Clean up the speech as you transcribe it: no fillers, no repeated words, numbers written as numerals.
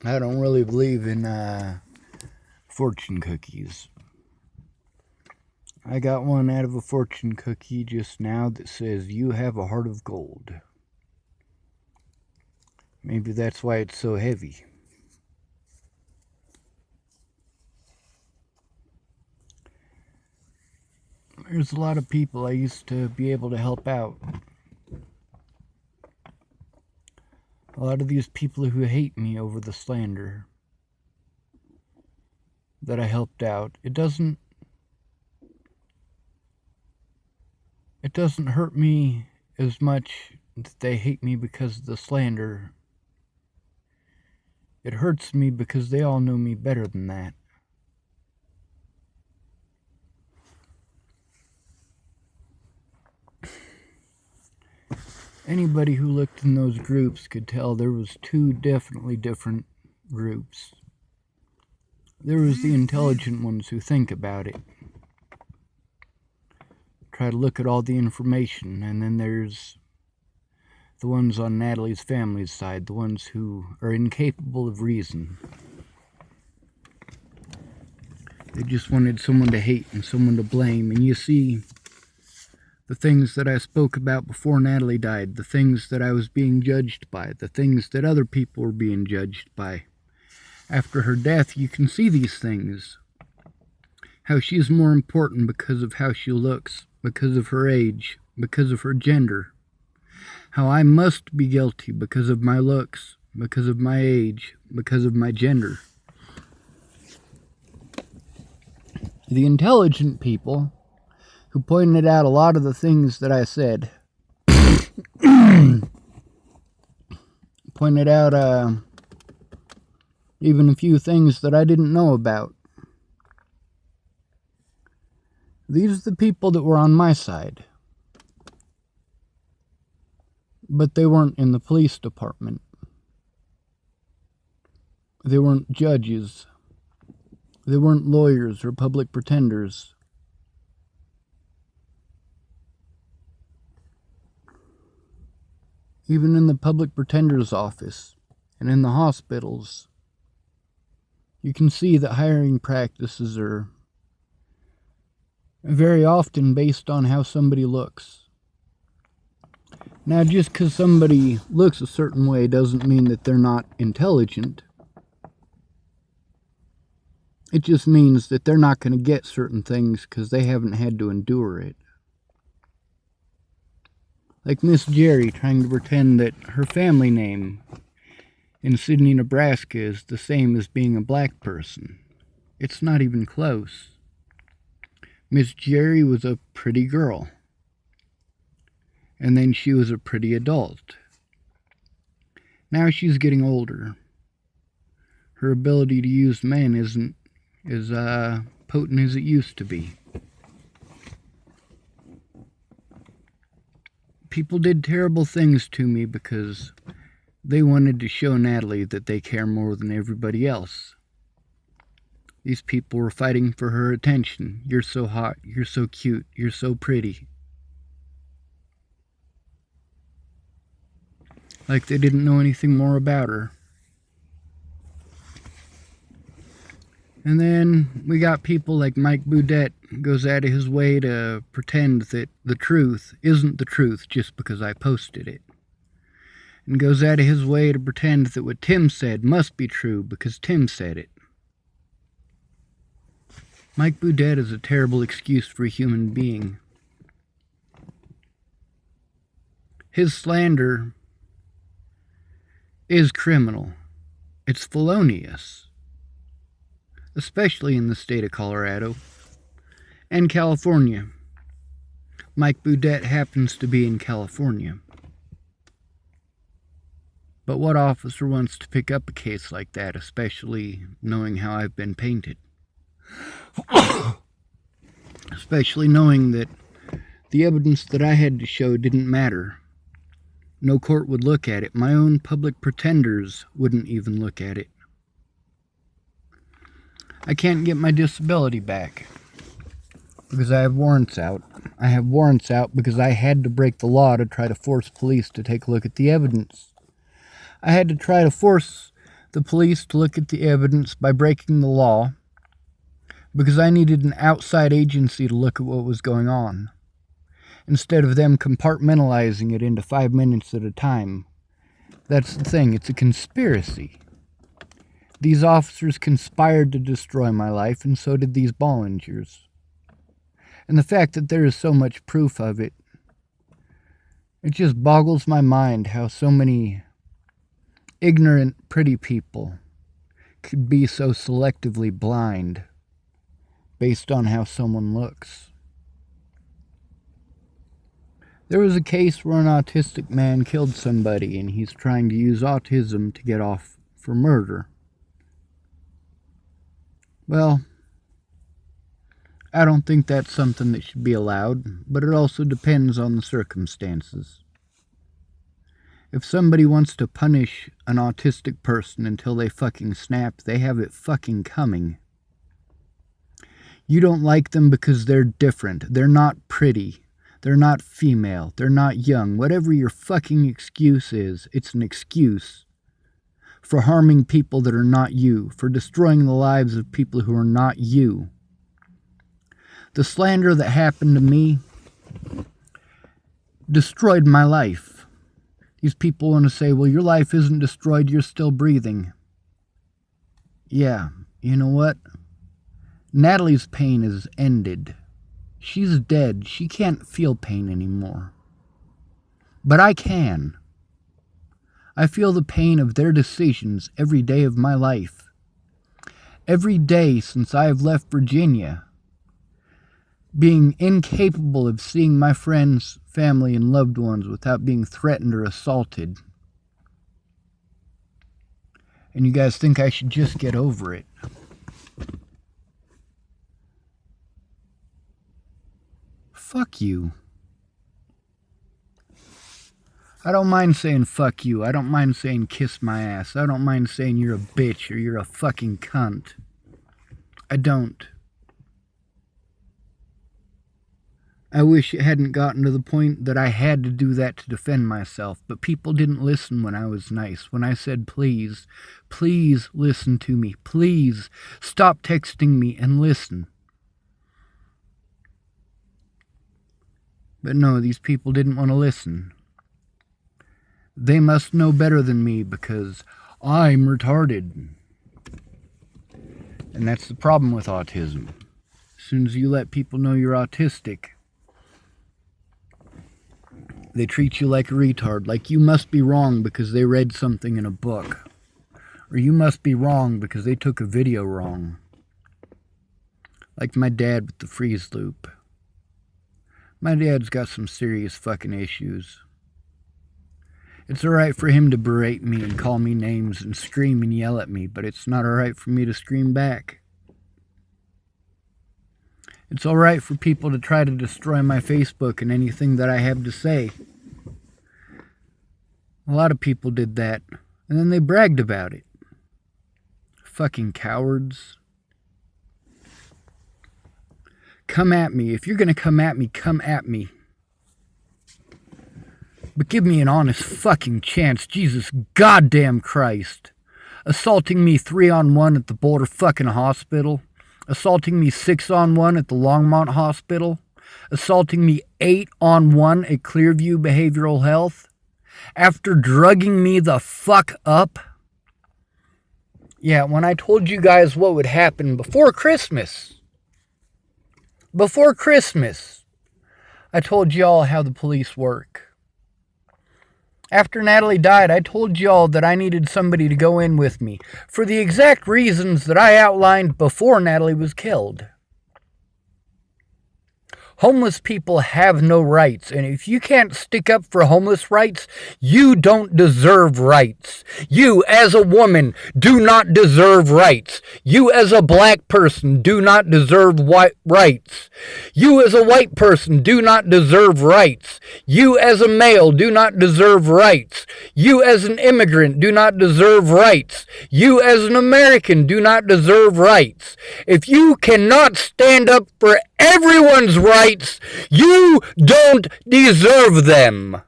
I don't really believe in fortune cookies. I got one out of a fortune cookie just now that says, "You have a heart of gold." Maybe that's why it's so heavy. There's a lot of people I used to be able to help out. A lot of these people who hate me over the slander that I helped out, it doesn't hurt me as much that they hate me because of the slander. It hurts me because they all know me better than that. Anybody who looked in those groups could tell there was two definitely different groups. There was the intelligent ones who think about it, try to look at all the information, and then there's the ones on Natalie's family's side, the ones who are incapable of reason. They just wanted someone to hate and someone to blame. And you see, the things that I spoke about before Natalie died, the things that I was being judged by, the things that other people were being judged by. After her death, you can see these things. How she's more important because of how she looks, because of her age, because of her gender. How I must be guilty because of my looks, because of my age, because of my gender. The intelligent people who pointed out a lot of the things that I said pointed out even a few things that I didn't know about. These are the people that were on my side. But they weren't in the police department. They weren't judges. They weren't lawyers or public pretenders. Even in the public pretender's office and in the hospitals, you can see that hiring practices are very often based on how somebody looks. Now, just because somebody looks a certain way doesn't mean that they're not intelligent. It just means that they're not going to get certain things because they haven't had to endure it. Like Miss Jerry trying to pretend that her family name in Sidney, Nebraska is the same as being a black person. It's not even close. Miss Jerry was a pretty girl. And then she was a pretty adult. Now she's getting older. Her ability to use men isn't as potent as it used to be. People did terrible things to me because they wanted to show Natalie that they care more than everybody else. These people were fighting for her attention. You're so hot, you're so cute, you're so pretty. Like they didn't know anything more about her. And then we got people like Mike Boudet goes out of his way to pretend that the truth isn't the truth just because I posted it. And goes out of his way to pretend that what Tim said must be true because Tim said it. Mike Boudet is a terrible excuse for a human being. His slander is criminal. It's felonious. Especially in the state of Colorado and California. Mike Boudet happens to be in California. But what officer wants to pick up a case like that, especially knowing how I've been painted? Especially knowing that the evidence that I had to show didn't matter. No court would look at it. My own public pretenders wouldn't even look at it. I can't get my disability back because I have warrants out. I have warrants out because I had to break the law to try to force police to take a look at the evidence. I had to try to force the police to look at the evidence by breaking the law because I needed an outside agency to look at what was going on, instead of them compartmentalizing it into 5 minutes at a time. That's the thing, it's a conspiracy. These officers conspired to destroy my life, and so did these Bollingers. And the fact that there is so much proof of it, it just boggles my mind how so many ignorant, pretty people could be so selectively blind based on how someone looks. There was a case where an autistic man killed somebody, and he's trying to use autism to get off for murder. Well, I don't think that's something that should be allowed, but it also depends on the circumstances. If somebody wants to punish an autistic person until they fucking snap, they have it fucking coming. You don't like them because they're different. They're not pretty. They're not female. They're not young. Whatever your fucking excuse is, it's an excuse for harming people that are not you, for destroying the lives of people who are not you. The slander that happened to me destroyed my life. These people want to say, well, your life isn't destroyed, you're still breathing. Yeah, you know what? Natalie's pain is ended. She's dead. She can't feel pain anymore. But I can. I feel the pain of their decisions every day of my life. Every day since I have left Virginia, being incapable of seeing my friends, family, and loved ones without being threatened or assaulted. And you guys think I should just get over it. Fuck you. I don't mind saying fuck you. I don't mind saying kiss my ass. I don't mind saying you're a bitch or you're a fucking cunt. I don't. I wish it hadn't gotten to the point that I had to do that to defend myself, but people didn't listen when I was nice. When I said, please, please listen to me. Please stop texting me and listen. But no, these people didn't want to listen. They must know better than me because I'm retarded. And that's the problem with autism. As soon as you let people know you're autistic, they treat you like a retard, like you must be wrong because they read something in a book. Or you must be wrong because they took a video wrong. Like my dad with the freeze loop. My dad's got some serious fucking issues. It's alright for him to berate me and call me names and scream and yell at me, but it's not alright for me to scream back. It's alright for people to try to destroy my Facebook and anything that I have to say. A lot of people did that, and then they bragged about it. Fucking cowards. Come at me. If you're gonna come at me, come at me. But give me an honest fucking chance, Jesus goddamn Christ. Assaulting me 3-on-1 at the Boulder fucking hospital. Assaulting me 6-on-1 at the Longmont Hospital. Assaulting me 8-on-1 at Clearview Behavioral Health. After drugging me the fuck up. Yeah, when I told you guys what would happen before Christmas. Before Christmas, I told y'all how the police work. After Natalie died, I told y'all that I needed somebody to go in with me for the exact reasons that I outlined before Natalie was killed. Homeless people have no rights, and if you can't stick up for homeless rights, you don't deserve rights. You, as a woman, do not deserve rights. You, as a black person, do not deserve rights. You, as a white person, do not deserve rights. You, as a male, do not deserve rights. You, as an immigrant, do not deserve rights. You, as an American, do not deserve rights. If you cannot stand up for everyone's rights, you don't deserve them.